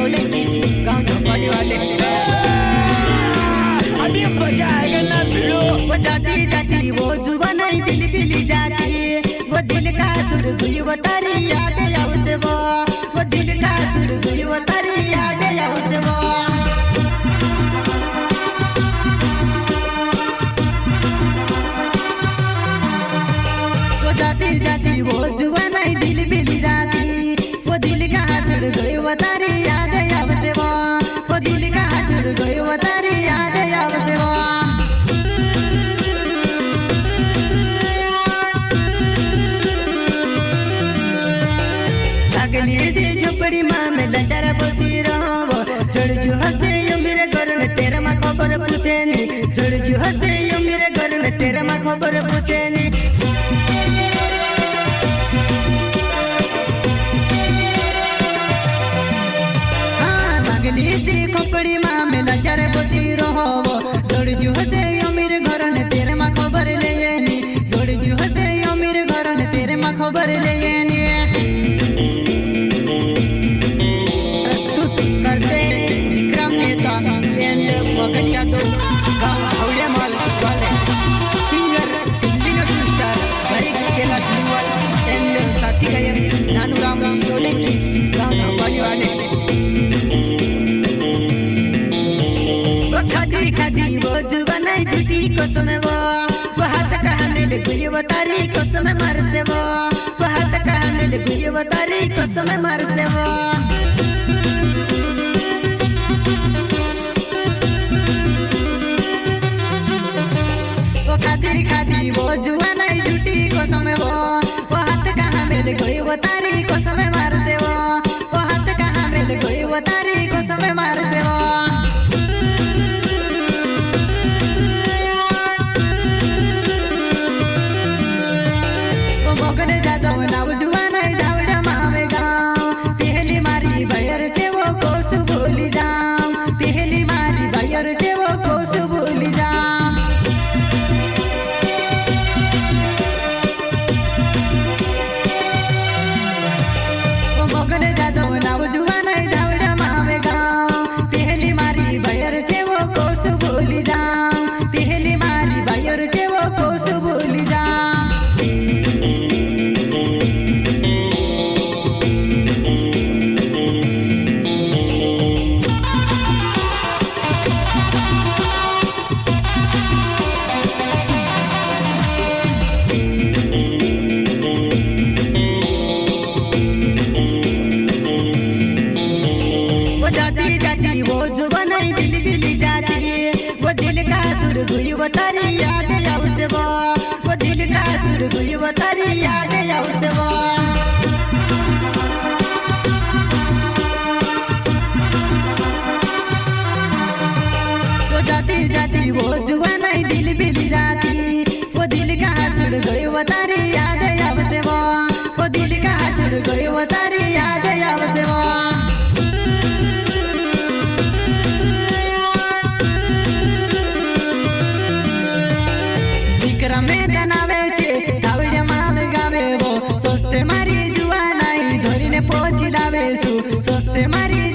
सोलंकी गाँव झोंपड़ी वाले। अभी मजा आएगा ना भिड़ो। वो जाती जाती वो जुबान दिल दिली जाती, वो दिल का सुर गुई वो तारी याद आओ से वो दिल का सुर गुई वो तारी याद आओ से वो जाती जाती वो जुबान दिल बिली जाती, वो दिल का सुर गुई वो तारी याद आओ से वो दिल का सुर गुई वो तारी याद आओ से अगली से झोपड़ी माँ में लचारा बसी रहो, झड़जू हंसे यो मेरे घर में तेरा माँ खबर पूछे नी, झड़जू हंसे यो मेरे घर में तेरा माँ खबर पूछे नी। हाँ अगली से झोपड़ी माँ में लचारा बसी रहो, झड़जू हंसे यो मेरे घर में तेरा माँ खबर ले नी, झड़जू हंसे यो मेरे घर में तेरे माँ खबर ले नी। मगन यादव गाँव हवड़े माल वाले सिंगर दिल्ली स्टार गायक कैलाश लिंगवाल एंड साथी गायक नानूराम सोलंकी गाँव झोंपड़ी वाले। वो खादी खादी वो जुबान झूठी कसम वो हाथ कहाँ मिल गई वो तारी कसम मार से वो हाथ कहाँ मिल गई वो तारी कसम मार से वो खादी खादी वो जुबान झूठी कसम वो हाथ कहाँ मिल गई वो तारी कसम मार से वो हाथ कहाँ मिल गई वो तारी कसम मार से वो मगन जादव नाव जुबान जावड़ा मावे गाँव, पहली मारी बायर थे वो कोस भूली जाम, पहली मारी बायर थे वो कोस भूली जाम। वो जुबान दिल दिली जाती, वो दिल का सुर गुई वो तारी याद आओ से वो दिल का सुर गुई वो तारी याद आओ से वो जाती जाती वो जुबान दिल बिली जाती, वो दिल का सुर गुई वो तारी याद आओ से वो दिल का सुर गुई वो तारी याद आओ से में जनावे छे धावड़े माल गावे वो सोचते मारी जुआनाई धोरी ने पहुंची लावे सु सोचते मारी